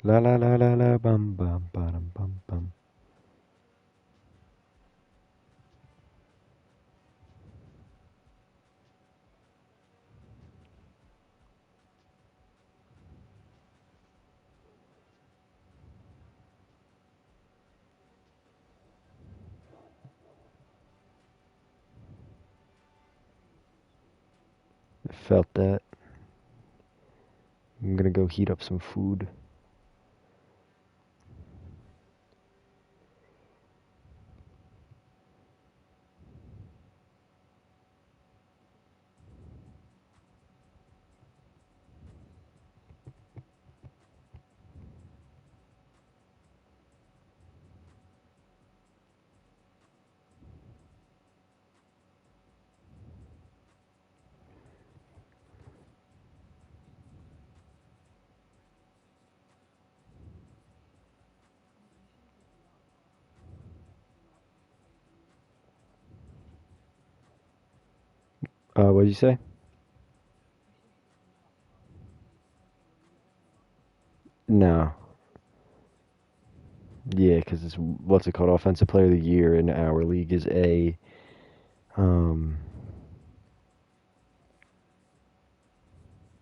La la la la la bum bum bum bum bum. I felt that. I'm gonna go heat up some food. What'd you say? No. Yeah, because it's what's it called? Offensive Player of the Year in our league is A. Um.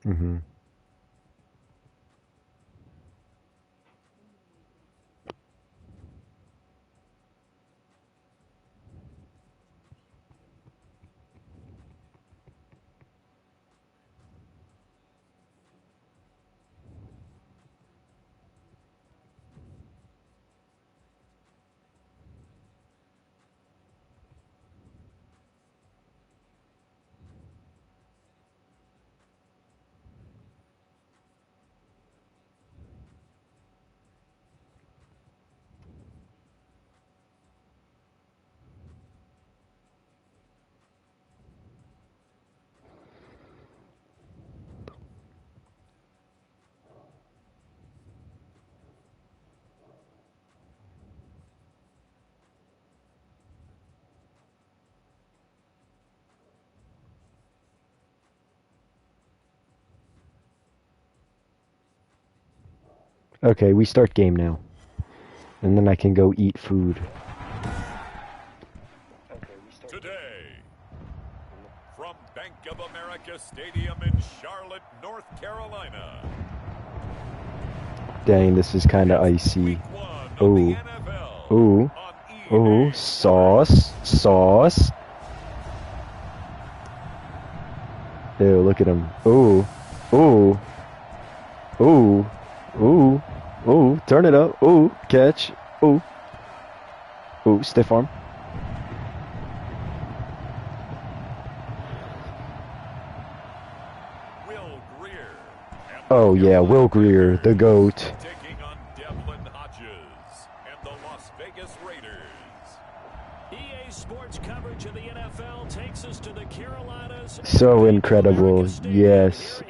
Mhm. Okay, we start game now, and then I can go eat food. Today, from Bank of America Stadium in Charlotte, North Carolina. Dang, this is kind of icy. Oh, oh, oh, sauce, sauce. Ew, look at him. Oh, oh, oh, oh, oh, turn it up. Oh, catch. Oh, oh, stiff arm. Will Greer. Oh yeah, Will Greer, the GOAT. Taking on Devlin Hodges and the Las Vegas Raiders. EA Sports coverage of the NFL takes us to the Carolinas. So incredible, yes.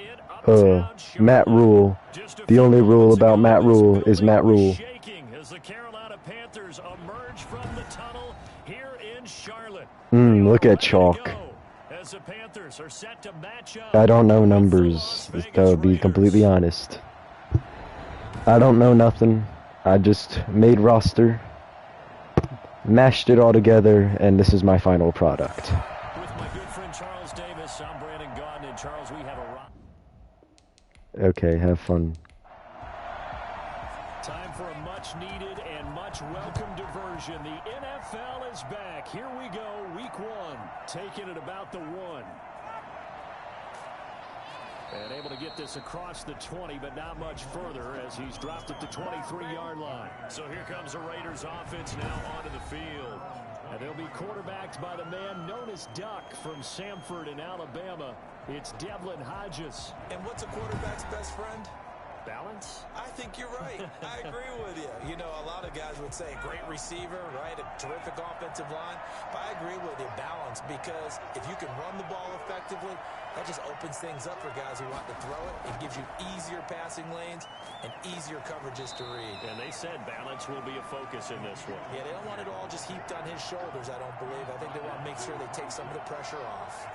Matt Rule. The only rule about Matt Rule is Matt Rule. As the Carolina Panthers emerge from the tunnel here in Charlotte. Look at chalk. As the Panthers are set to match up. I don't know numbers, to be completely honest. I don't know nothing. I just made roster, mashed it all together, and this is my final product. With my good friend Charles Davis, I'm Brandon Gaudin, and Charles, we have a... Okay, have fun. Time for a much-needed and much-welcome diversion. The NFL is back. Here we go, week one, taking it about the 1. And able to get this across the 20, but not much further as he's dropped at the 23-yard line. So here comes the Raiders offense now onto the field. And they'll be quarterbacked by the man known as Duck from Samford in Alabama. It's Devlin Hodges. And what's a quarterback's best friend? Balance? I think you're right. I agree with you. You know, a lot of guys would say great receiver, right? A terrific offensive line. But I agree with you, balance, because if you can run the ball effectively, that just opens things up for guys who want to throw it. It gives you easier passing lanes and easier coverages to read. And they said balance will be a focus in this one. Yeah, they don't want it all just heaped on his shoulders, I don't believe. I think they want to make sure they take some of the pressure off.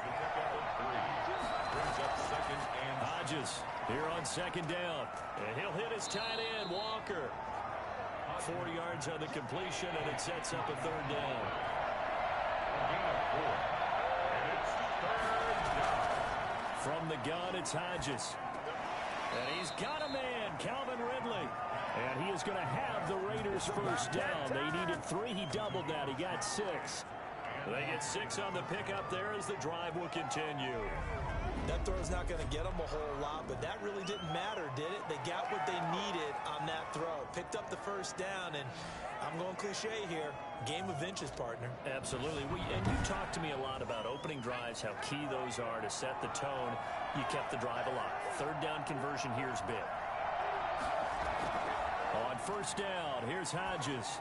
brings up 2nd and Hodges here on 2nd down. And he'll hit his tight end, Walker. 4 yards on the completion, and it sets up a 3rd down. From the gun, it's Hodges. And he's got a man, Calvin Ridley. And he is going to have the Raiders 1st down. They needed 3. He doubled that. He got 6. They get 6 on the pickup there as the drive will continue. That throw's not going to get them a whole lot, but that really didn't matter, did it? They got what they needed on that throw. Picked up the 1st down, and I'm going cliche here. Game of inches, partner. Absolutely. And you talked to me a lot about opening drives, how key those are to set the tone. You kept the drive alive. 3rd down conversion here is big. On 1st down, here's Hodges.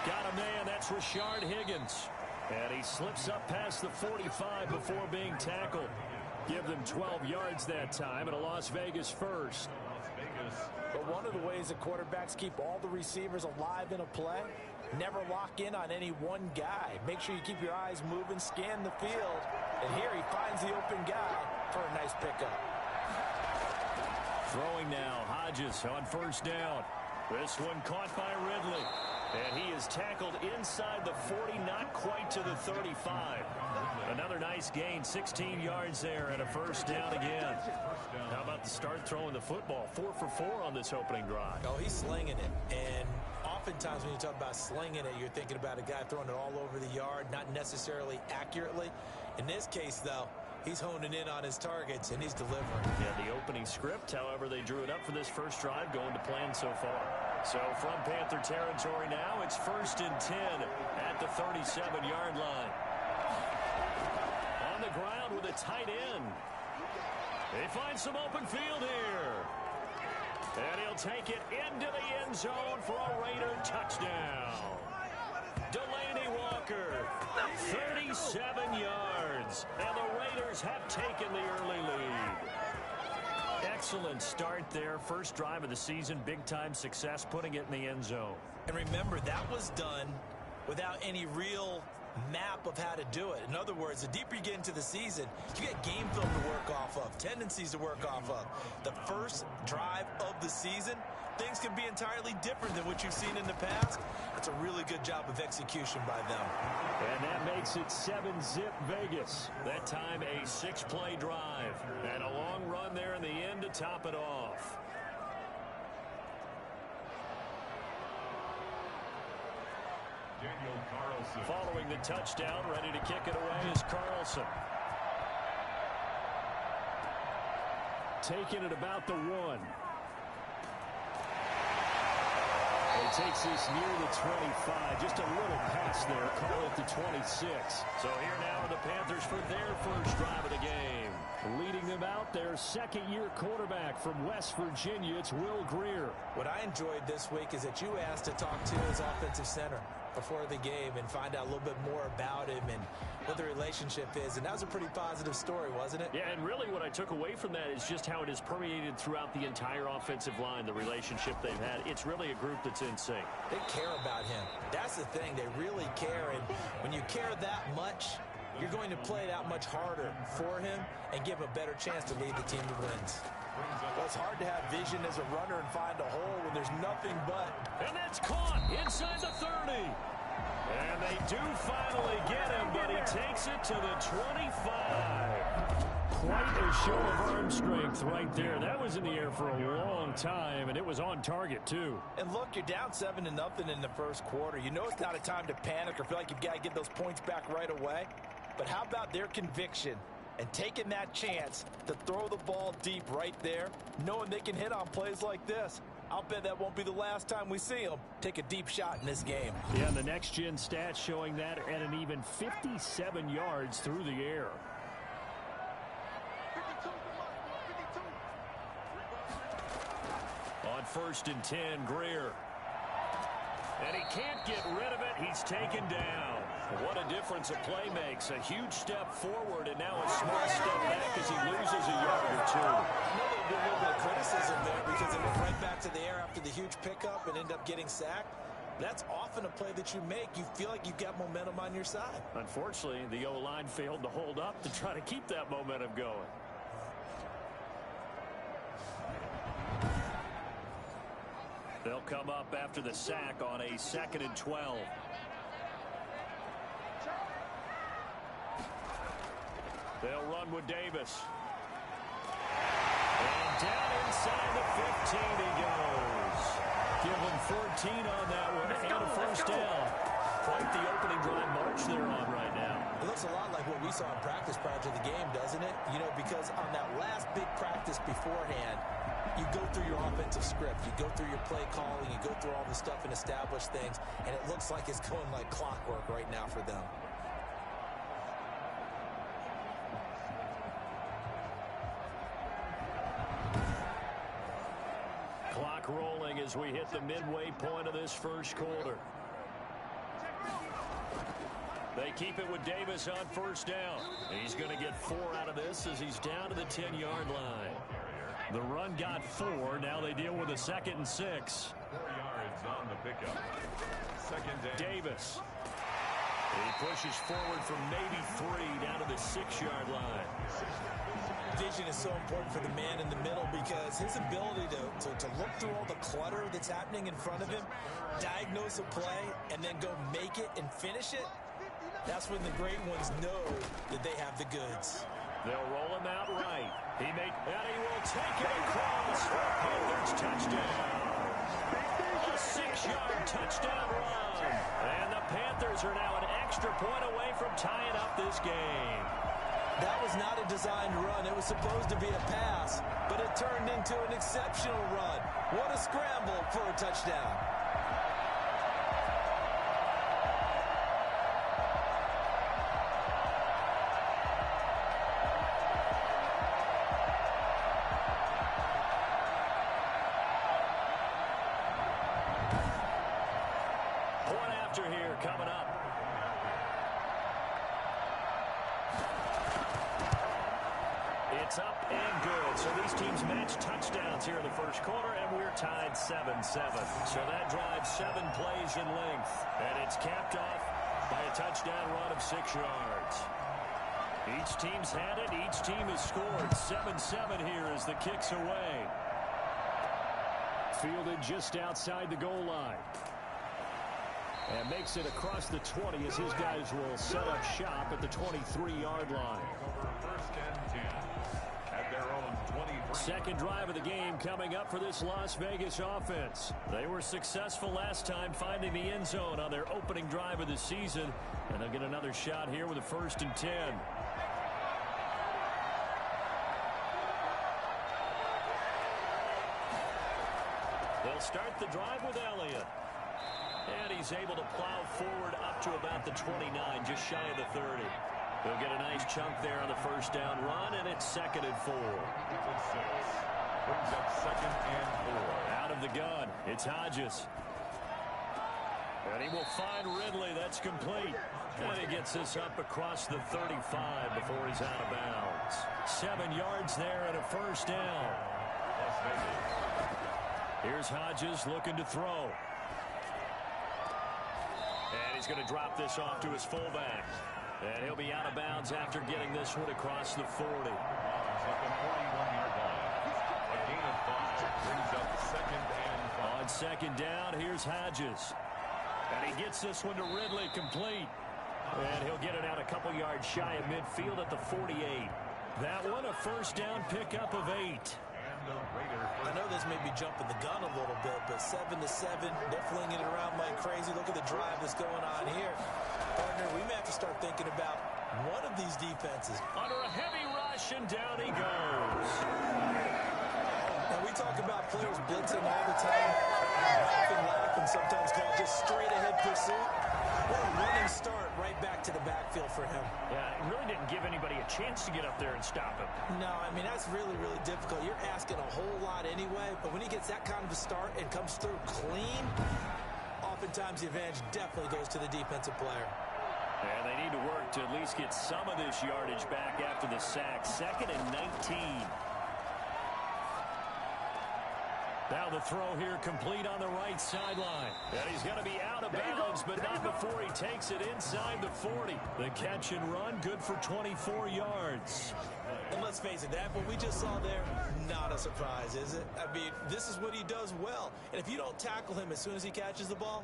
Got a man, that's Rashard Higgins. And he slips up past the 45 before being tackled. Give them 12 yards that time, and a Las Vegas 1st. But one of the ways that quarterbacks keep all the receivers alive in a play, never lock in on any one guy. Make sure you keep your eyes moving, scan the field. And here he finds the open guy for a nice pickup. Throwing now, Hodges on 1st down. This one caught by Ridley. And he is tackled inside the 40, not quite to the 35. Another nice gain, 16 yards there, and a 1st down again. How about the start throwing the football? 4 for 4 on this opening drive. Oh, he's slinging it. And oftentimes when you talk about slinging it, you're thinking about a guy throwing it all over the yard, not necessarily accurately. In this case, though, he's honing in on his targets, and he's delivering. Yeah, the opening script, however, they drew it up for this 1st drive, going to plan so far. So from Panther territory now, it's 1st and 10 at the 37-yard line. On the ground with a tight end. They find some open field here. And he'll take it into the end zone for a Raider touchdown. Delaney Walker, 37 yards. And the Raiders have taken the early lead. Excellent start there. 1st drive of the season. Big-time success putting it in the end zone. And remember, that was done without any real map of how to do it. In other words, the deeper you get into the season, you get game film to work off of, tendencies to work off of. The 1st drive of the season, things can be entirely different than what you've seen in the past. That's a really good job of execution by them. And that makes it 7-zip Vegas. That time a 6-play drive. And a long run there in the end to top it off. Daniel Carlson. Following the touchdown, ready to kick it away is Carlson. Taking it about the 1. He takes this near the 25. Just a little pass there. Call it the 26. So here now are the Panthers for their 1st drive of the game. Leading them out, their 2nd-year quarterback from West Virginia. It's Will Grier. What I enjoyed this week is that you asked to talk to his offensive center before the game and find out a little bit more about him and what the relationship is. And that was a pretty positive story, wasn't it? Yeah, and really what I took away from that is just how it has permeated throughout the entire offensive line, the relationship they've had. It's really a group that's in sync. They care about him. That's the thing. They really care. And when you care that much, you're going to play that much harder for him and give him a better chance to lead the team to wins. Well, it's hard to have vision as a runner and find a hole when there's nothing but. And that's caught inside the 30. And they do finally get him, but he takes it to the 25. Quite a show of arm strength right there. That was in the air for a long time, and it was on target, too. And look, you're down 7-0 in the 1st quarter. You know it's not a time to panic or feel like you've got to get those points back right away. But how about their conviction and taking that chance to throw the ball deep right there, knowing they can hit on plays like this? I'll bet that won't be the last time we see them take a deep shot in this game. Yeah, the next-gen stats showing that at an even 57 yards through the air. On 1st and 10, Grier. And he can't get rid of it. He's taken down. What a difference a play makes. A huge step forward and now a small step back as he loses a yard or 2. I know there'll be a little bit of criticism there because they went right back to the air after the huge pickup and end up getting sacked. That's often a play that you make. You feel like you've got momentum on your side. Unfortunately, the O-line failed to hold up to try to keep that momentum going. They'll come up after the sack on a 2nd and 12. They'll run with Davis. And down inside the 15 he goes. Give him 14 on that one and a first down. Quite the opening drive march they're on right now. It looks a lot like what we saw in practice prior to the game, doesn't it? You know, because on that last big practice beforehand, you go through your offensive script. You go through your play calling. You go through all the stuff and establish things. And it looks like it's going like clockwork right now for them. Clock rolling as we hit the midway point of this first quarter. They keep it with Davis on first down. He's going to get 4 out of this as he's down to the 10-yard line. The run got 4. Now they deal with a 2nd and 6. 4 yards on the pickup. 2nd down. Davis. He pushes forward from maybe 3 down to the 6-yard line. Vision is so important for the man in the middle because his ability to look through all the clutter that's happening in front of him, diagnose a play, and then go make it and finish it, that's when the great ones know that they have the goods. They'll roll him out right. And he will take it across for a Panthers touchdown. A 6-yard touchdown run. And the Panthers are now an extra point away from tying up this game. That was not a designed run. It was supposed to be a pass, but it turned into an exceptional run. What a scramble for a touchdown. Point after here coming up. It's up and good. So these teams match touchdowns here in the first quarter, and we're tied 7-7. So that drives 7 plays in length, and it's capped off by a touchdown run of 6 yards. Each team's had it. Each team has scored. 7-7 here as the kick's away. Fielded just outside the goal line. And makes it across the 20 as his guys will set up shop at the 23-yard line. First and 10 at their own 23. Second drive of the game coming up for this Las Vegas offense. They were successful last time finding the end zone on their opening drive of the season. And they'll get another shot here with a 1st and 10. They'll start the drive with Elliott. And he's able to plow forward up to about the 29, just shy of the 30. He'll get a nice chunk there on the first down run, and it's 2nd and 4. Brings up 2nd and 4. Out of the gun, it's Hodges. And he will find Ridley. That's complete. And he gets this up across the 35 before he's out of bounds. 7 yards there and a first down. Here's Hodges looking to throw. And he's going to drop this off to his fullback. And he'll be out of bounds after getting this one across the 40. At the 41-yard line. A gain of 5 brings up 2nd and 5. On 2nd down, here's Hodges. And he gets this one to Ridley complete. And he'll get it out a couple yards shy of midfield at the 48. That one a first down pickup of 8. I know this may be jumping the gun a little bit, but 7-7, they're flinging it around like crazy. Look at the drive that's going on here. Partner, we may have to start thinking about one of these defenses. Under a heavy rush, and down he goes. Now, we talk about players blitzing all the time. Often laugh and sometimes call it just straight-ahead pursuit. What a running start right back to the backfield for him. Yeah, it really didn't give anybody a chance to get up there and stop him. No, I mean, that's really, really difficult. You're asking a whole lot anyway, but when he gets that kind of a start and comes through clean, oftentimes the advantage definitely goes to the defensive player. And they need to work to at least get some of this yardage back after the sack. 2nd and 19. Now the throw here complete on the right sideline. And he's going to be out of bounds, but not before he takes it inside the 40. The catch and run, good for 24 yards. And let's face it, that what we just saw there, not a surprise, is it? I mean, this is what he does well. And if you don't tackle him as soon as he catches the ball,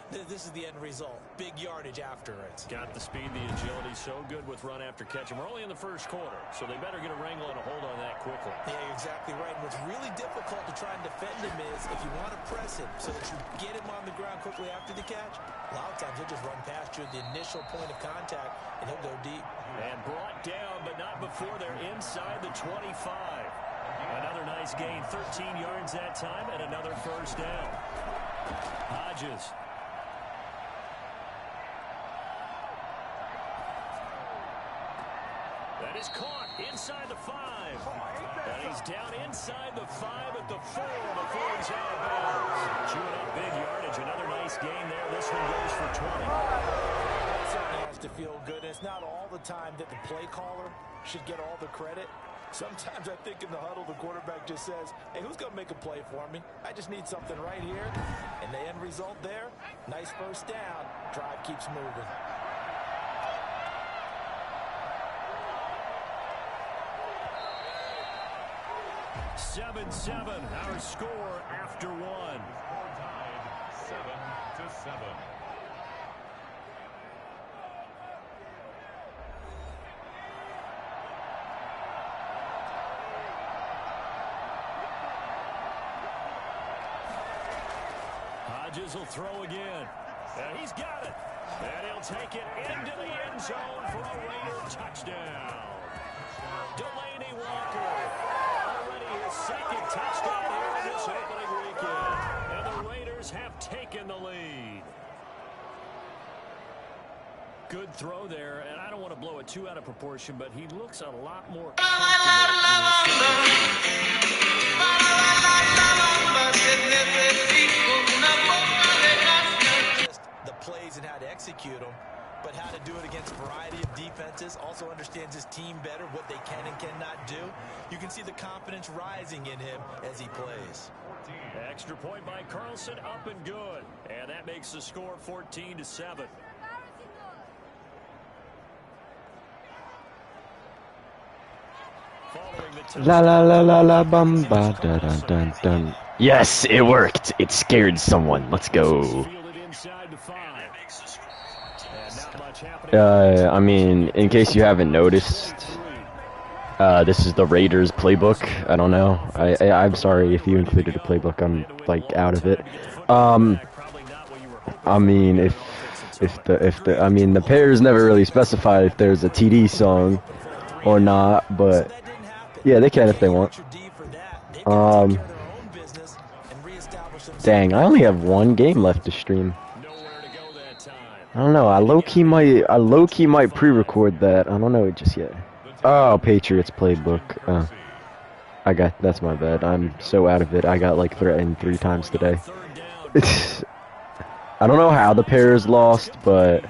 this is the end result. Big yardage after it. Got the speed, the agility, so good with run after catch. And we're only in the first quarter, so they better get a wrangle and a hold on that quickly. Yeah, you're exactly right. And what's really difficult to try and defend him is if you want to press him so that you get him on the ground quickly after the catch, a lot of times he'll just run past you at the initial point of contact, and he'll go deep. And brought down, but not before they're inside the 25. Another nice gain, 13 yards that time, and another first down. Hodges. That is caught inside the 5. And he's down inside the 5 at the 4 before he's out of bounds. Chewing up big yardage. Another nice gain there. This one goes for 20. That certainly has to feel good. It's not all the time that the play caller should get all the credit. Sometimes I think in the huddle, the quarterback just says, hey, who's going to make a play for me? I just need something right here. And the end result there, nice first down. Drive keeps moving. Seven, our score after one. Score tied 7-7. Hodges will throw again. And he's got it. And he'll take it into the end zone for a Raider touchdown. Delaney Walker. Already his second touchdown here in this opening weekend. And the Raiders have taken the lead. Good throw there, and I don't want to blow it too out of proportion, but he looks a lot more just the plays and how to execute them, but how to do it against a variety of defenses. Also understands his team better, what they can and cannot do. You can see the confidence rising in him as he plays. Extra point by Carlson, up and good. And that makes the score 14-7. La la la la la bum ba da dun dun dun. Yes, it worked. It scared someone. Let's go. I mean, in case you haven't noticed, this is the Raiders playbook. I don't know. I'm sorry if you included a playbook. I'm like out of it. I mean, the pairs never really specified if there's a TD song or not, but yeah, they can if they want. Dang, I only have one game left to stream. I don't know. I low key might pre-record that. I don't know just yet. Oh, Patriots playbook. That's my bad. I'm so out of it. I got like threatened 3 times today. I don't know how the Bears lost, but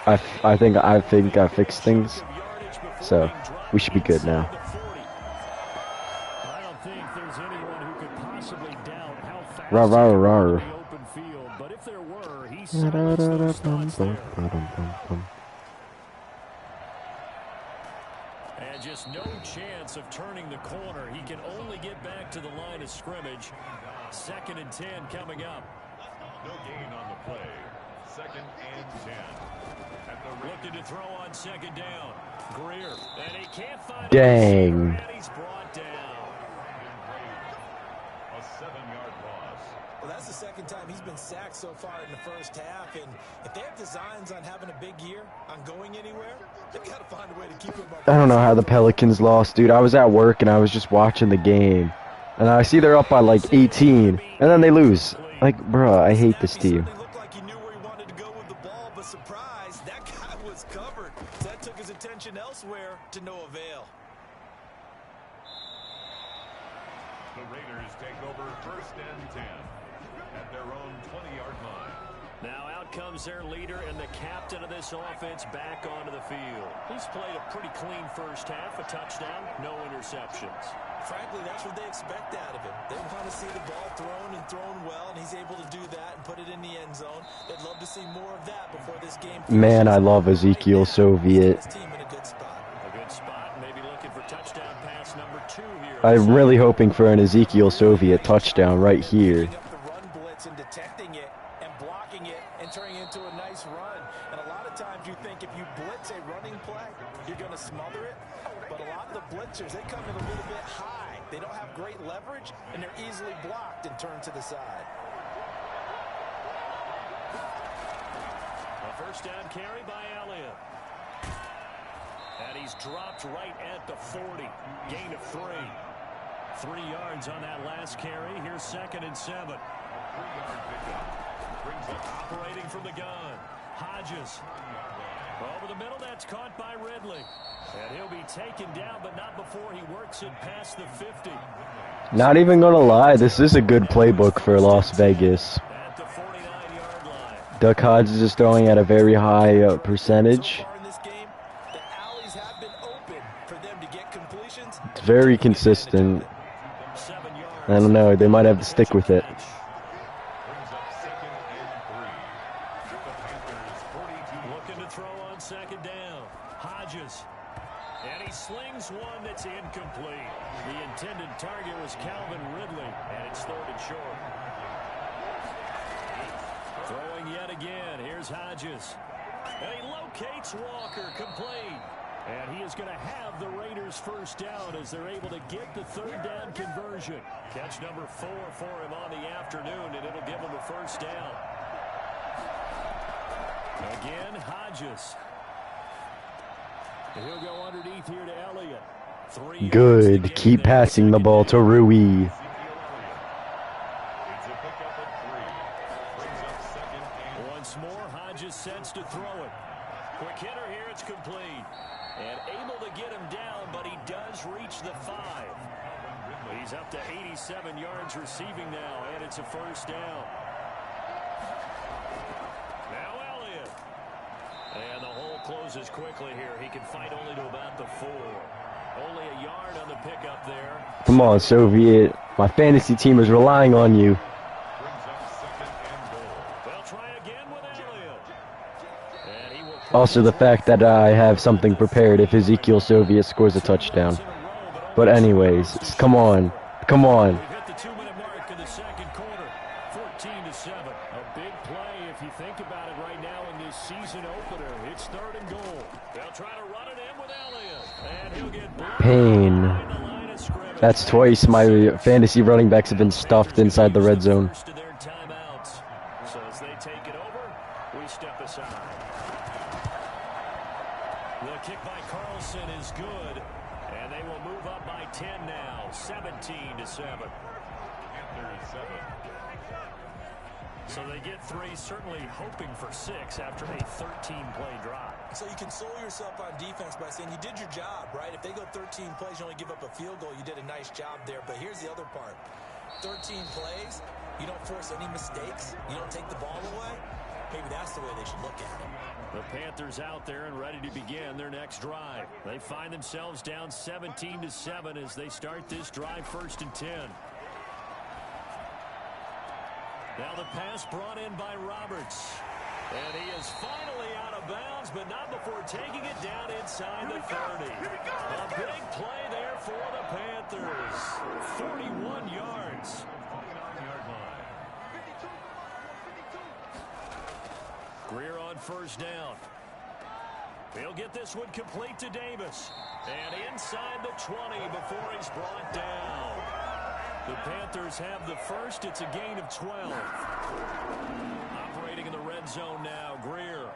I think I fixed things. So we should be good now. Rar rar rar. But if there were, he and just no chance of turning the corner. He can only get back to the line of scrimmage. 2nd and 10 coming up. No gain on the play. 2nd and 10. Looking to throw on 2nd down. Greer, and he can't find. Dang. And he's brought down. A 7-yard loss. Well, that's the 2nd time he's been sacked so far in the first half, and if they have designs on having a big year, on going anywhere, they've got to find a way to keep him up. I don't know how the Pelicans lost, dude. I was at work and I was just watching the game, and I see they're up by like 18, and then they lose. Like, bruh, I hate this team. Looked like he knew where he wanted to go with the ball, but surprise, that guy was covered. So that took his attention elsewhere to no avail. The Raiders take over 1st and 10 at their own 20-yard line. Now out comes their leader and the captain of this offense back onto the field. He's played a pretty clean first half, a touchdown, no interceptions. Frankly, that's what they expect out of him. They want to see the ball thrown and thrown well, and he's able to do that and put it in the end zone. They'd love to see more of that before this game finishes. Man, I love Ezekiel Soviet. His team in a good spot. A good spot, maybe looking for touchdown pass number 2 here. I'm really hoping for an Ezekiel Soviet touchdown right here. Picking up the run blitz and detecting it and blocking it and turning it into a nice run. And a lot of times you think if you blitz a running play, you're going to smother it. But a lot of the blitzers, they come in a little bit high. They don't have great leverage, and they're easily blocked and turned to the side. A first down carry by Elliott. And he's dropped right at the 40. Gain of 3. 3 yards on that last carry. Here's 2nd and 7. 3-yard pickup. Brings up Operating from the gun. Hodges. Over the middle, that's caught by Ridley. And he'll be taken down, but not before he works it past the 50. Not even gonna lie, this is a good playbook for Las Vegas. At the 49-yard line. Duck Hodges is throwing at a very high percentage. So far in this game, the alleys have been open for them to get completions. It's very consistent. 7 yards. I don't know, they might have to stick with it. brings up 2nd and 3. The Panthers 42. Looking to throw on 2nd down. Hodges. And he slings one that's incomplete. The intended target was Calvin Ridley, and it's 3rd and short. Throwing yet again. Here's Hodges. And he locates Walker, complete. And he is going to have the Raiders first down as they're able to get the 3rd down conversion. Catch number 4 for him on the afternoon, and it'll give him a first down. Again, Hodges. And he'll go underneath here to Elliott. 3 yards to Good. gain Keep there. passing the 2nd ball to down. Rui. Ezekiel Elliott. It's a pickup of 3. Brings up 2nd and Once more, Hodges sets to throw it. Quick hitter here, it's complete. And able to get him down, but he does reach the 5. He's up to 87 yards receiving now, and it's a first down. Now Elliott. And the hole closes quickly here. He can fight only to about the 4. Only a yard on the pickup there. Come on, Soviet. My fantasy team is relying on you. brings up 2nd and goal. They'll try again with Elliott. And he will Also, the fact that I have something prepared if Ezekiel Soviet scores a touchdown. But anyways, come on. Come on. We've hit the 2-minute mark in the 2nd quarter. 14-7. A big play if you think about it right now in this season opener. It's 3rd and goal. They'll try to run it in with Elliott. And he'll get blocked Pain. behind the line of scrimmage. That's twice my fantasy running backs have been stuffed inside the red zone. First of their timeouts. So as they take it over, we step aside. The kick by Carlson is good. And they will move up by 10 now. 17-7. Panthers 7. So they get 3, certainly hoping for 6 after a 13-play drive. So you console yourself on defense by saying you did your job, right? If they go 13 plays, you only give up a field goal, you did a nice job there. But here's the other part. 13 plays, you don't force any mistakes, you don't take the ball away. Maybe that's the way they should look at it. The Panthers out there and ready to begin their next drive. They find themselves down 17-7 as they start this drive 1st and 10. Now the pass brought in by Roberts. And he is finally out of bounds, but not before taking it down inside the 30. A big play there for the Panthers. 41 yards. 29-yard line. Greer on first down. He'll get this one complete to Davis. And inside the 20 before he's brought down. The Panthers have the first. It's a gain of 12. Operating in the red zone now, Greer.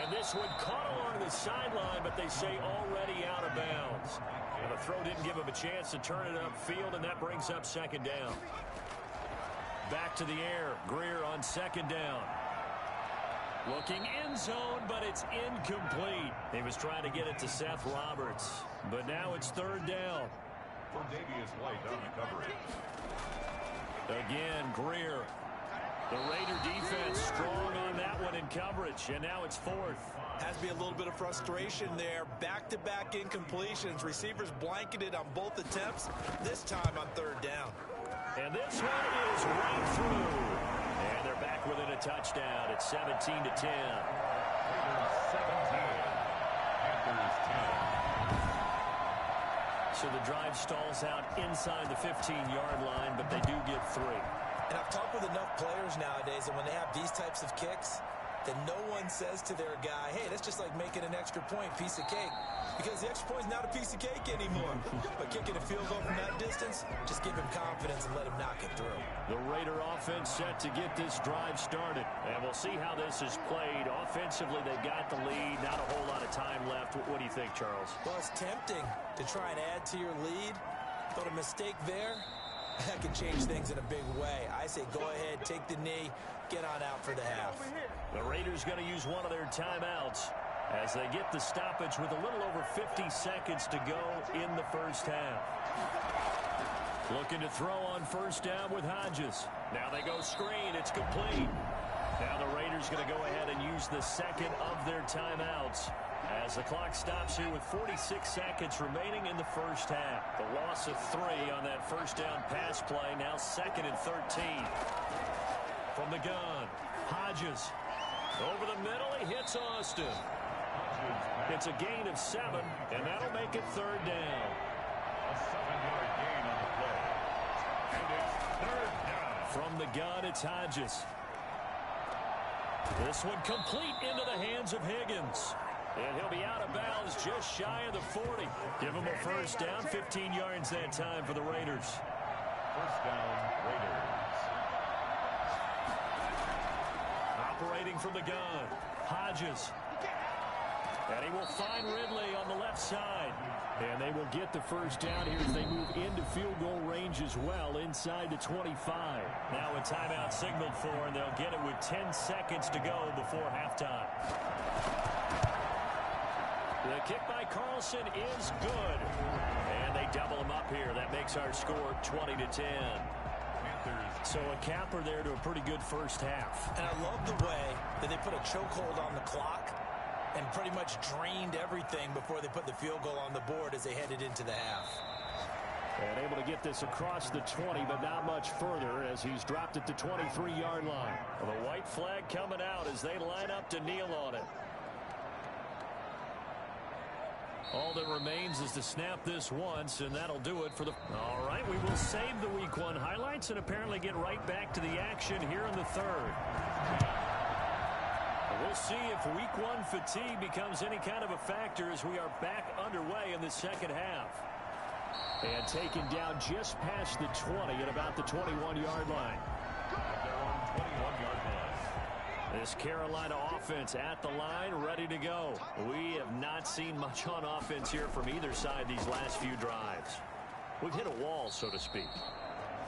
And this one caught along the sideline, but they say already out of bounds. And the throw didn't give him a chance to turn it upfield, and that brings up 2nd down. Back to the air. Greer on 2nd down. Looking end zone, but it's incomplete. He was trying to get it to Seth Roberts. But now it's 3rd down. Davius White on the coverage. Again, Greer. The Raider defense strong on that one in coverage, and now it's fourth. Has to be a little bit of frustration there. Back-to-back incompletions. Receivers blanketed on both attempts, this time on third down. And this one is right through. And they're back within a touchdown. It's 17-10. Raiders 17. Panthers 10. So the drive stalls out inside the 15-yard line, but they do get 3. And I've talked with enough players nowadays, and when they have these types of kicks, that no one says to their guy, hey, that's just like making an extra point, piece of cake. Because the extra point is not a piece of cake anymore. But kicking a field goal from that distance, just give him confidence and let him knock it through. The Raider offense set to get this drive started. And we'll see how this is played. Offensively, they've got the lead. Not a whole lot of time left. What do you think, Charles? Well, it's tempting to try and add to your lead. But a mistake there, that can change things in a big way. I say go ahead, take the knee, get on out for the half. The Raiders going to use one of their timeouts as they get the stoppage with a little over 50 seconds to go in the first half. Looking to throw on first down with Hodges. Now they go screen. It's complete. Now the Raiders going to go ahead and use the second of their timeouts as the clock stops here with 46 seconds remaining in the first half. The loss of 3 on that first down pass play. Now 2nd and 13. From the gun, Hodges. Over the middle, he hits Austin. It's a gain of 7, and that'll make it 3rd down. A 7-yard gain on the play. And it's 3rd down. From the gun, it's Hodges. This one complete into the hands of Higgins. And he'll be out of bounds just shy of the 40. Give him a first down, 15 yards that time for the Raiders. First down, Raiders. Operating from the gun, Hodges. And he will find Ridley on the left side. And they will get the first down here as they move into field goal range as well inside the 25. Now a timeout signaled for, and they'll get it with 10 seconds to go before halftime. The kick by Carlson is good. And they double him up here. That makes our score 20-10. So a capper there to a pretty good first half. And I love the way that they put a chokehold on the clock and pretty much drained everything before they put the field goal on the board as they headed into the half. And able to get this across the 20, but not much further as he's dropped at the 23-yard line. Well, the white flag coming out as they line up to kneel on it. All that remains is to snap this once, and that'll do it for the... All right, we will save the Week 1 highlights and apparently get right back to the action here in the 3rd. We'll see if Week 1 fatigue becomes any kind of a factor as we are back underway in the second half. And taken down just past the 20 at about the 21-yard line. At their own 21-yard line. This Carolina offense at the line, ready to go. We have not seen much on offense here from either side these last few drives. We've hit a wall, so to speak.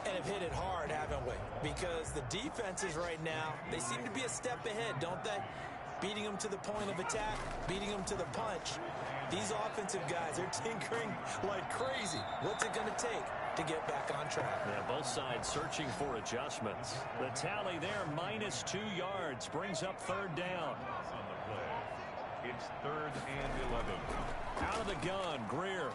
And have hit it hard, haven't we? Because the defenses right now, they seem to be a step ahead, don't they? Beating them to the point of attack, beating them to the punch. These offensive guys are tinkering like crazy. What's it going to take to get back on track? Yeah, both sides searching for adjustments. The tally there, -2 yards, brings up 3rd down. On the play. It's 3rd and 11. Out of the gun, Greer.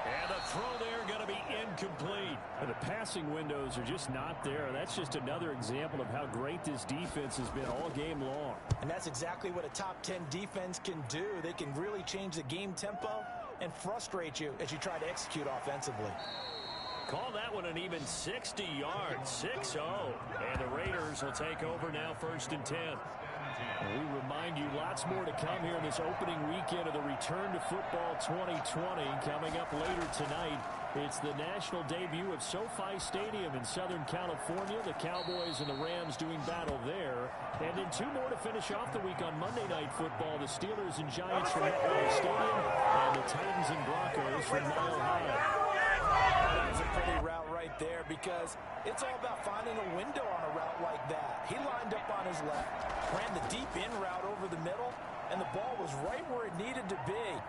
And the throw there going to be incomplete. And the passing windows are just not there. That's just another example of how great this defense has been all game long. And that's exactly what a top 10 defense can do. They can really change the game tempo and frustrate you as you try to execute offensively. Call that one an even 60 yards, 6-0. And the Raiders will take over now 1st and 10. We remind you lots more to come here in this opening weekend of the Return to Football 2020. Coming up later tonight, it's the national debut of SoFi Stadium in Southern California. The Cowboys and the Rams doing battle there. And then 2 more to finish off the week on Monday Night Football. The Steelers and Giants from MetLife Stadium and the Titans and Broncos from Mile High. That's a pretty route right there because it's all about finding a window on a route like that. He lined up on his left, ran the deep in route over the middle, and the ball was right where it needed to be.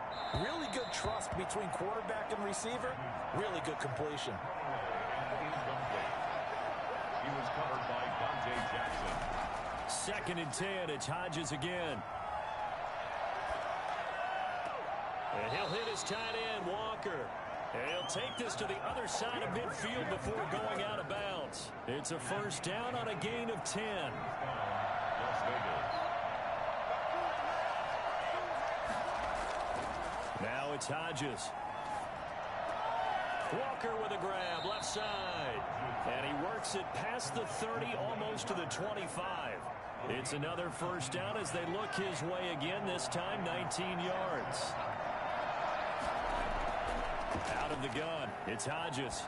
Really good trust between quarterback and receiver. Really good completion. He was is covered by Dante Jackson. 2nd and 10. It's Hodges again. And he'll hit his tight end, Walker. And he'll take this to the other side of midfield before going out of bounds. It's a first down on a gain of 10. Las Vegas. Now it's Hodges. Walker with a grab, left side. And he works it past the 30, almost to the 25. It's another first down as they look his way again, this time 19 yards. Out of the gun, it's Hodges.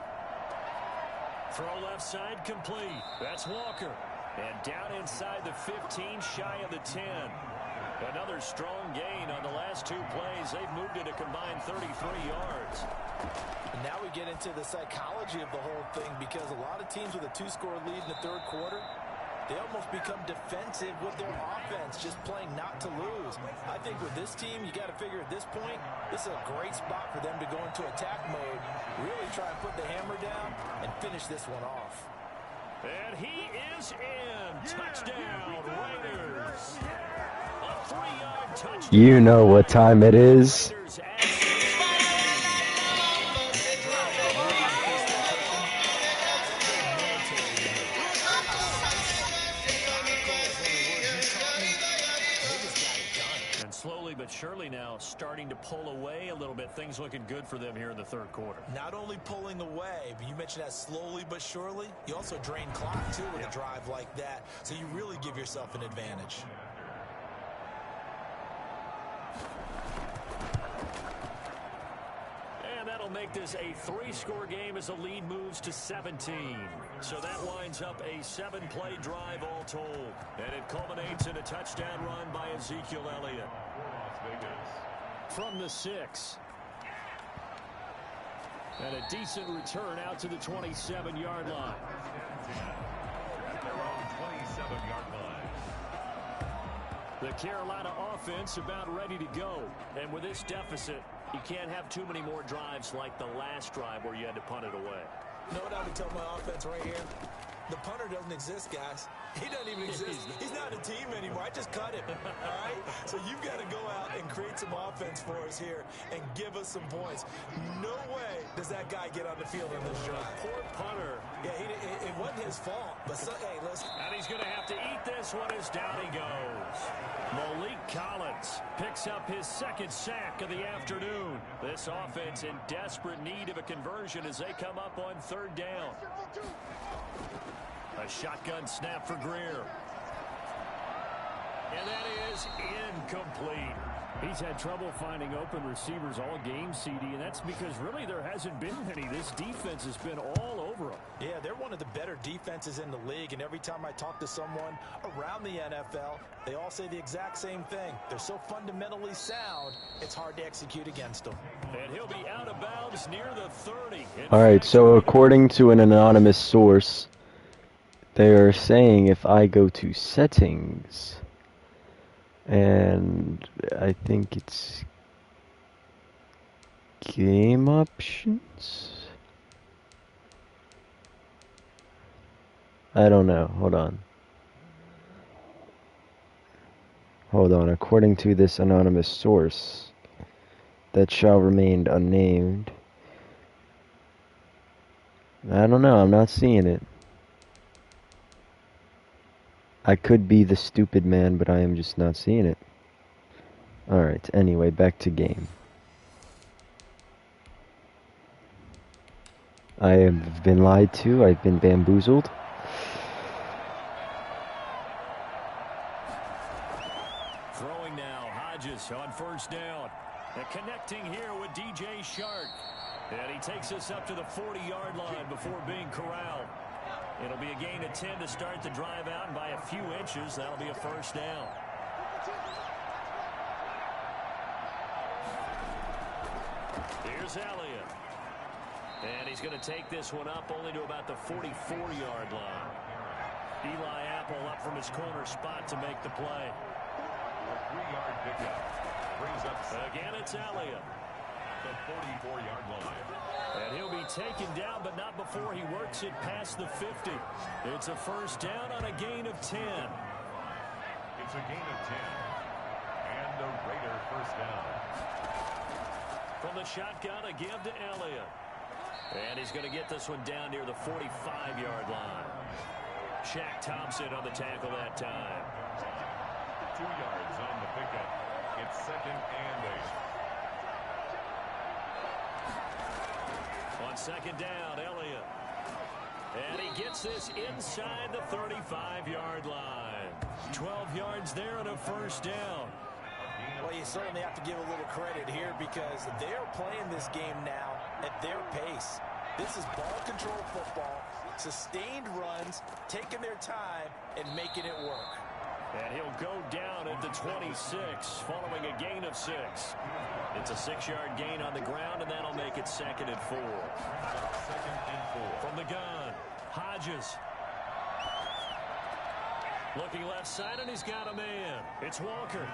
Throw left side complete. That's Walker. And down inside the 15, shy of the 10. Another strong gain on the last 2 plays. They've moved it a combined 33 yards. And now we get into the psychology of the whole thing, because a lot of teams with a 2-score lead in the 3rd quarter, they almost become defensive with their offense, just playing not to lose. I think with this team, you got to figure at this point, this is a great spot for them to go into attack mode, really try and put the hammer down and finish this one off. And he is in. Touchdown, Raiders. A 3-yard touchdown. You know what time it is. Raiders and slowly but surely now starting to pull away a little bit. Things looking good for them here in the 3rd quarter. Not only pulling away, but you mentioned that slowly but surely. You also drain clock, too, with a drive like that. So you really give yourself an advantage. And that'll make this a 3-score game as the lead moves to 17. So that winds up a 7-play drive all told. And it culminates in a touchdown run by Ezekiel Elliott. Las Vegas. From the 6. And a decent return out to the 27-yard line. At their own 27-yard line. The Carolina offense about ready to go. And with this deficit, you can't have too many more drives like the last drive where you had to punt it away. You know what I would tell my offense right here? The punter doesn't exist, guys. He doesn't even exist. He's not a team anymore. I just cut him. All right? So you've got to go out and create some offense for us here and give us some points. No way does that guy get on the field in this drive. Poor punter. Yeah, it wasn't his fault. But, hey, listen. And he's going to have to eat this one as down he goes. Malik Collins picks up his 2nd sack of the afternoon. This offense in desperate need of a conversion as they come up on 3rd down. A shotgun snap for Greer. And that is incomplete. He's had trouble finding open receivers all game, CD, and that's because really there hasn't been any. This defense has been all over them. Yeah, they're one of the better defenses in the league, and every time I talk to someone around the NFL, they all say the exact same thing. They're so fundamentally sound, it's hard to execute against them. And he'll be out of bounds near the 30. All right, so according to an anonymous source, they are saying if I go to settings, and I think it's game options? I don't know. Hold on. According to this anonymous source that shall remain unnamed, I don't know. I'm not seeing it. I could be the stupid man, but I am just not seeing it. Alright, anyway, back to game. I have been lied to, I've been bamboozled. Throwing now, Hodges on 1st down. And connecting here with DJ Shark. And he takes us up to the 40-yard line before being corralled. It'll be a gain of 10 to start the drive out, and by a few inches, that'll be a 1st down. Here's Elliott. And he's going to take this one up only to about the 44-yard line. Eli Apple up from his corner spot to make the play. A 3-yard pickup. Brings up Again, it's Elliott. the 44-yard line. And he'll be taken down, but not before he works it past the 50. It's a first down on a gain of 10. It's a gain of 10. And a Raider first down. From the shotgun, a give to Elliott. And he's going to get this one down near the 45-yard line. Shaq Thompson on the tackle that time. 2 yards on the pickup. It's second and 8. On second down, Elliott. And he gets this inside the 35-yard line. 12 yards there and a first down. Well, you certainly have to give a little credit here because they're playing this game now at their pace. This is ball control football, sustained runs, taking their time, and making it work. And he'll go down at the 26, following a gain of 6. It's a 6-yard gain on the ground, and that'll make it second and 4. Second and 4. From the gun, Hodges. Looking left side, and he's got a man. It's Walker.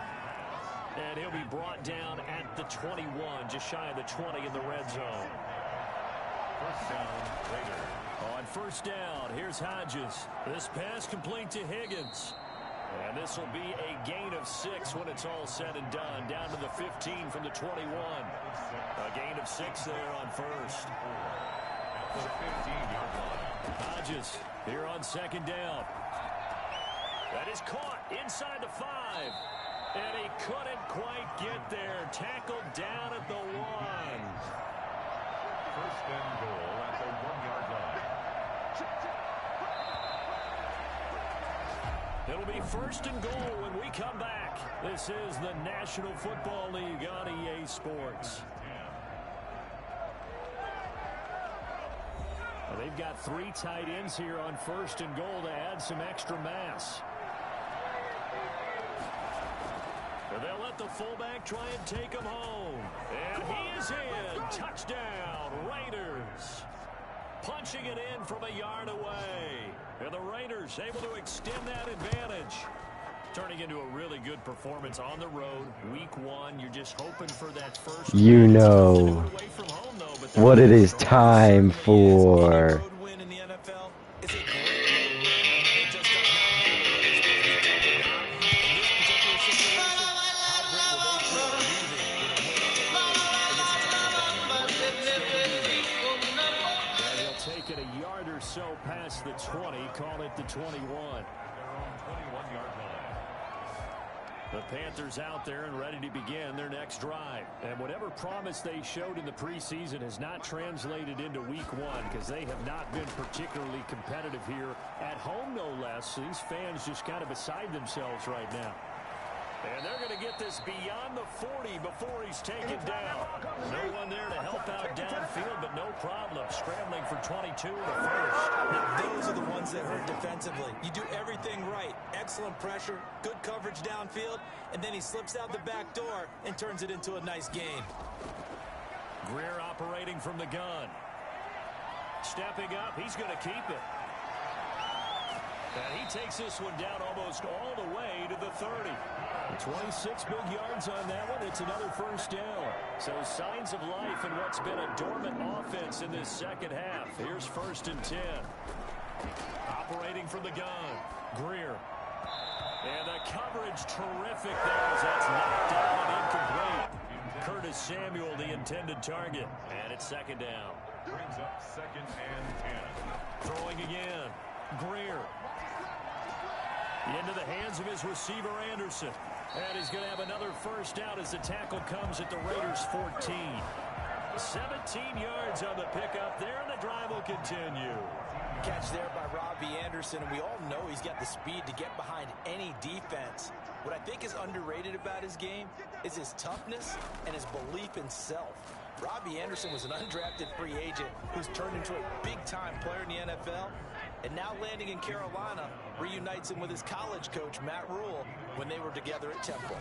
And he'll be brought down at the 21, just shy of the 20 in the red zone. First down, Raiders. On first down, here's Hodges. This pass complete to Higgins. And this will be a gain of 6 when it's all said and done. Down to the 15 from the 21. A gain of 6 there on first. At the 15-yard line. Hodges here on second down. That is caught inside the 5. And he couldn't quite get there. Tackled down at the 1. First and goal at the 1-yard line. It'll be first and goal when we come back. This is the National Football League on EA Sports. Well, they've got 3 tight ends here on first and goal to add some extra mass. They'll let the fullback try and take him home. And he is in. Touchdown, Raiders. Punching it in from a yard away. And the Raiders able to extend that advantage. Turning into a really good performance on the road. Week 1, you're just hoping for that first. You know what it is time for. So past the 20, call it the 21. Their own 21-yard line. The Panthers out there and ready to begin their next drive. And whatever promise they showed in the preseason has not translated into week 1 because they have not been particularly competitive here at home, no less. These fans just kind of beside themselves right now. And they're going to get this beyond the 40 before he's taken down. No one there to help out downfield, but no problem. Scrambling for 22 in the first. Those are the ones that hurt defensively. You do everything right. Excellent pressure, good coverage downfield, and then he slips out the back door and turns it into a nice gain. Greer operating from the gun. Stepping up, he's going to keep it. And he takes this one down almost all the way to the 30. 26 big yards on that one. It's another first down. So signs of life in what's been a dormant offense in this second half. Here's first and 10. Operating from the gun. Greer. And the coverage terrific there as that's knocked down and incomplete. Curtis Samuel, the intended target. And it's second down. Brings up second and 10. Throwing again. Greer. Into the hands of his receiver, Anderson. And he's going to have another first down as the tackle comes at the Raiders' 14. 17 yards on the pickup there, and the drive will continue. Catch there by Robbie Anderson, and we all know he's got the speed to get behind any defense. What I think is underrated about his game is his toughness and his belief in self. Robbie Anderson was an undrafted free agent who's turned into a big-time player in the NFL, and now landing in Carolina reunites him with his college coach, Matt Rule, when they were together at Temple.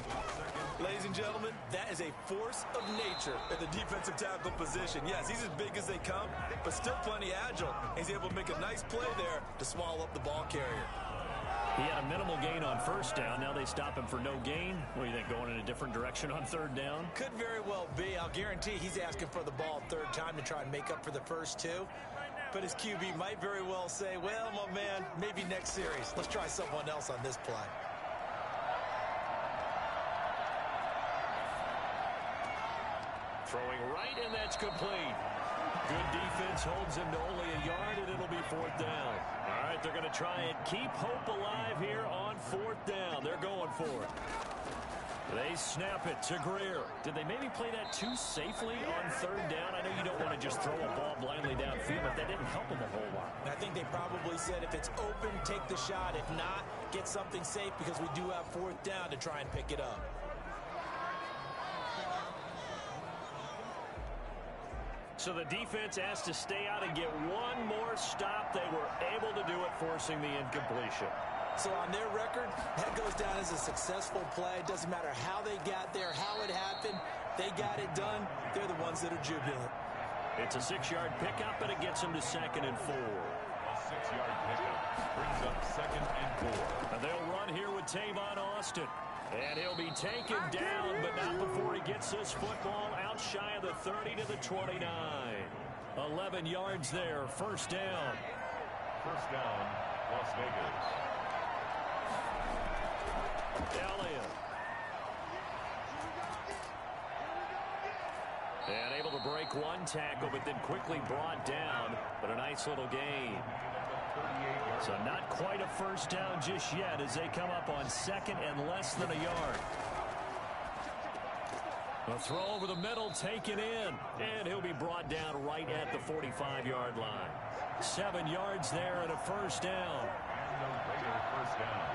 Ladies and gentlemen, that is a force of nature at the defensive tackle position. Yes, he's as big as they come, but still plenty agile. He's able to make a nice play there to swallow up the ball carrier. He had a minimal gain on first down. Now they stop him for no gain. What do you think, going in a different direction on third down? Could very well be. I'll guarantee he's asking for the ball third time to try and make up for the first two. But his QB might very well say, well, my man, maybe next series. Let's try someone else on this play. Throwing right, and that's complete. Good defense holds him to only a yard, and it'll be fourth down. All right, they're going to try and keep hope alive here on fourth down. They're going for it. They snap it to Greer. Did they maybe play that too safely on third down? I know you don't want to just throw a ball blindly downfield, but that didn't help them a whole lot. I think they probably said if it's open, take the shot. If not, get something safe because we do have fourth down to try and pick it up. So the defense asked to stay out and get one more stop. They were able to do it, forcing the incompletion. So on their record, that goes down as a successful play. It doesn't matter how they got there, how it happened. They got it done. They're the ones that are jubilant. It's a 6-yard pickup, and it gets them to 2nd and 4. A 6-yard pickup brings up 2nd and 4. And they'll run here with Tavon Austin. And he'll be taken down, but not before he gets this football out shy of the 30 to the 29. 11 yards there, first down. First down, Las Vegas. Elliott. And able to break one tackle, but then quickly brought down. But a nice little gain. So not quite a first down just yet as they come up on 2nd and less than a yard. A throw over the middle, taken in. And he'll be brought down right at the 45-yard line. 7 yards there and a first down. First down.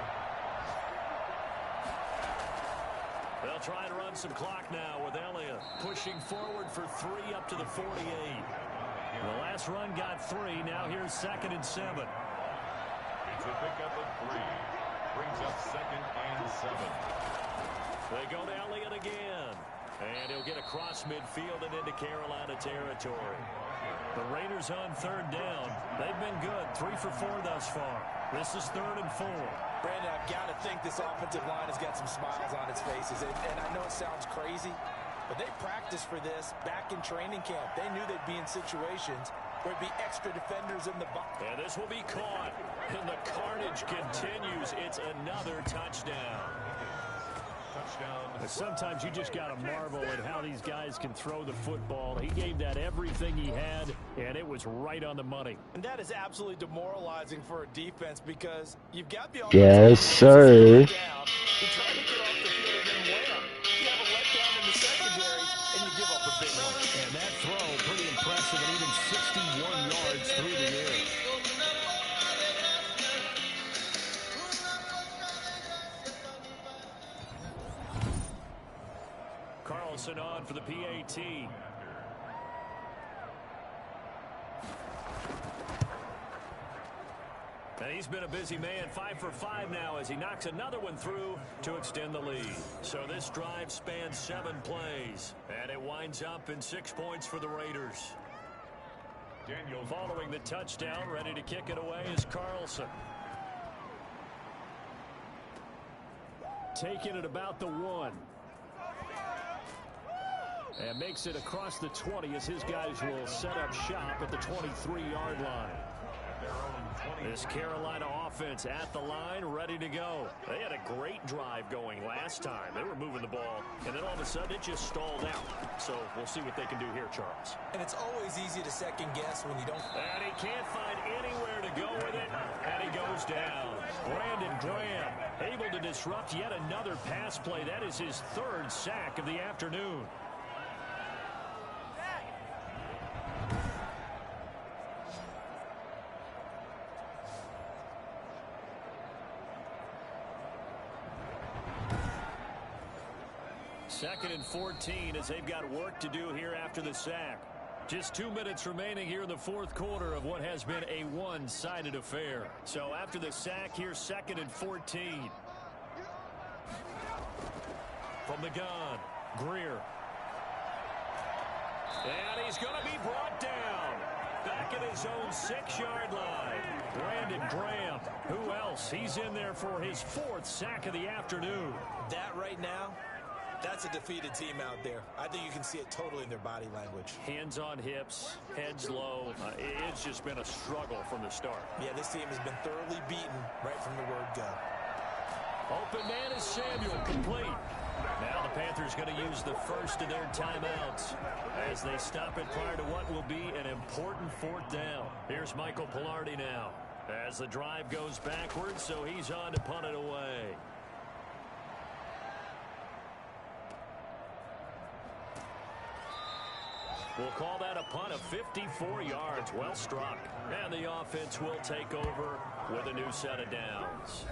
They'll try and run some clock now with Elliott pushing forward for 3 up to the 48. The last run got 3. Now here's 2nd and 7. It's a pickup of 3. Brings up 2nd and 7. They go to Elliott again. And he'll get across midfield and into Carolina territory. The Raiders on third down. They've been good. 3 for 4 thus far. This is 3rd and 4. Brandon, I've got to think this offensive line has got some smiles on its faces. And I know it sounds crazy, but they practiced for this back in training camp. They knew they'd be in situations where there'd be extra defenders in the box. And this will be caught. And the carnage continues. It's another touchdown. Sometimes you just got to marvel at how these guys can throw the football. He gave that everything he had, and it was right on the money. And that is absolutely demoralizing for a defense because you've got the yes, sir. You try to get off the field and then way up. You have a letdown in the secondary, and you give up a big one. And that throw, pretty impressive, and even 61 yards through the air. Carlson on for the PAT. And he's been a busy man, 5 for 5 now as he knocks another one through to extend the lead. So this drive spans 7 plays, and it winds up in 6 points for the Raiders. Daniel following the touchdown, ready to kick it away is Carlson. Taking it about the 1. And makes it across the 20 as his guys will set up shop at the 23-yard line. This Carolina offense at the line, ready to go. They had a great drive going last time. They were moving the ball, and then all of a sudden it just stalled out. So we'll see what they can do here, Charles. And it's always easy to second guess when you don't. And he can't find anywhere to go with it, and he goes down. Brandon Graham able to disrupt yet another pass play. That is his 3rd sack of the afternoon. Second and 14 as they've got work to do here after the sack. Just 2 minutes remaining here in the 4th quarter of what has been a one-sided affair. So after the sack, here's 2nd and 14. From the gun, Greer. And he's going to be brought down. Back at his own 6-yard line. Brandon Graham. Who else? He's in there for his 4th sack of the afternoon. That right now, that's a defeated team out there. I think you can see it totally in their body language. Hands on hips, heads low. It's just been a struggle from the start. Yeah, this team has been thoroughly beaten right from the word go. Open man is Samuel, complete. Now the Panthers going to use the first of their timeouts as they stop it prior to what will be an important 4th down. Here's Michael Palardy now as the drive goes backwards, so he's on to punt it away. We'll call that a punt of 54 yards. Well struck. And the offense will take over with a new set of downs.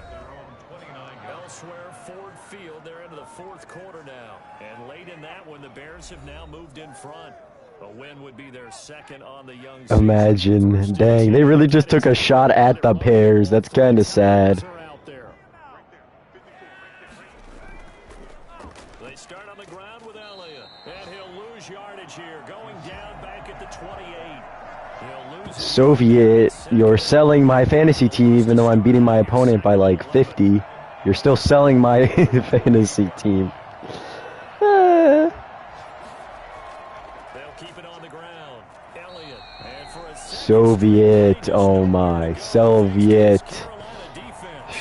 Elsewhere, Ford Field, they're into the 4th quarter now. And late in that one, the Bears have now moved in front. A win would be their 2nd on the young season. Imagine. Dang, they really just took a shot at the Bears. That's kind of sad. They start on the ground with Elliott. And he'll lose yardage here. Going down back at the 28. He'll lose Soviet, you're selling my fantasy team even though I'm beating my opponent by like 50. You're still selling my fantasy team. They'll keep it on the ground. Elliott. And for a Soviet, oh my, Soviet.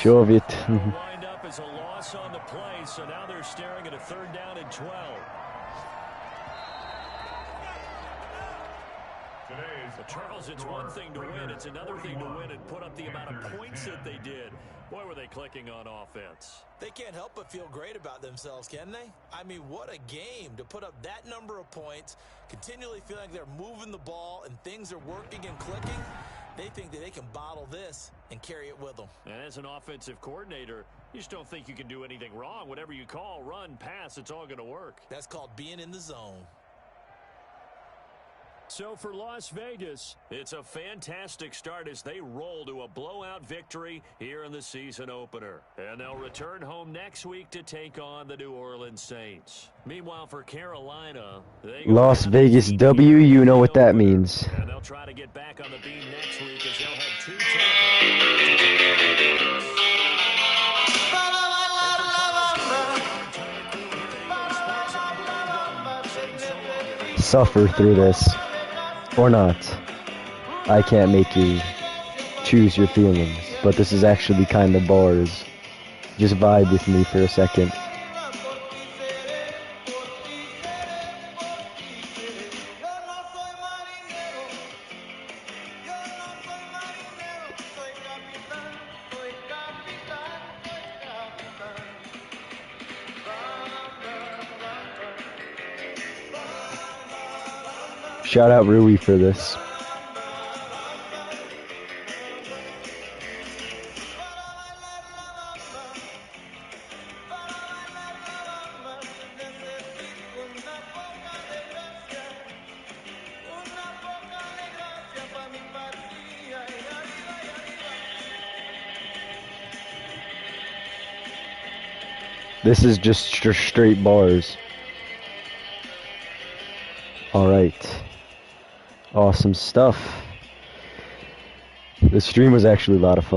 Soviet. wind up as a loss on the play, so now they're staring at a 3rd down and 12. Charles, it's one thing to win. It's another thing to win and put up the amount of points that they did. Boy, were they clicking on offense. They can't help but feel great about themselves, can they? I mean, what a game to put up that number of points, continually feel like they're moving the ball and things are working and clicking. They think that they can bottle this and carry it with them. And as an offensive coordinator, you just don't think you can do anything wrong. Whatever you call, run, pass, it's all going to work. That's called being in the zone. So for Las Vegas, it's a fantastic start as they roll to a blowout victory here in the season opener. And they'll return home next week to take on the New Orleans Saints. Meanwhile, for Carolina, Las Vegas W, you know what that means. And they'll try to get back on the beam next week as they'll have 2 Suffer through this. Or not. I can't make you choose your feelings, but this is actually kind of bars. Just vibe with me for a second. Shout out Rui for this. This is just straight bars. Alright. Awesome stuff. The stream was actually a lot of fun.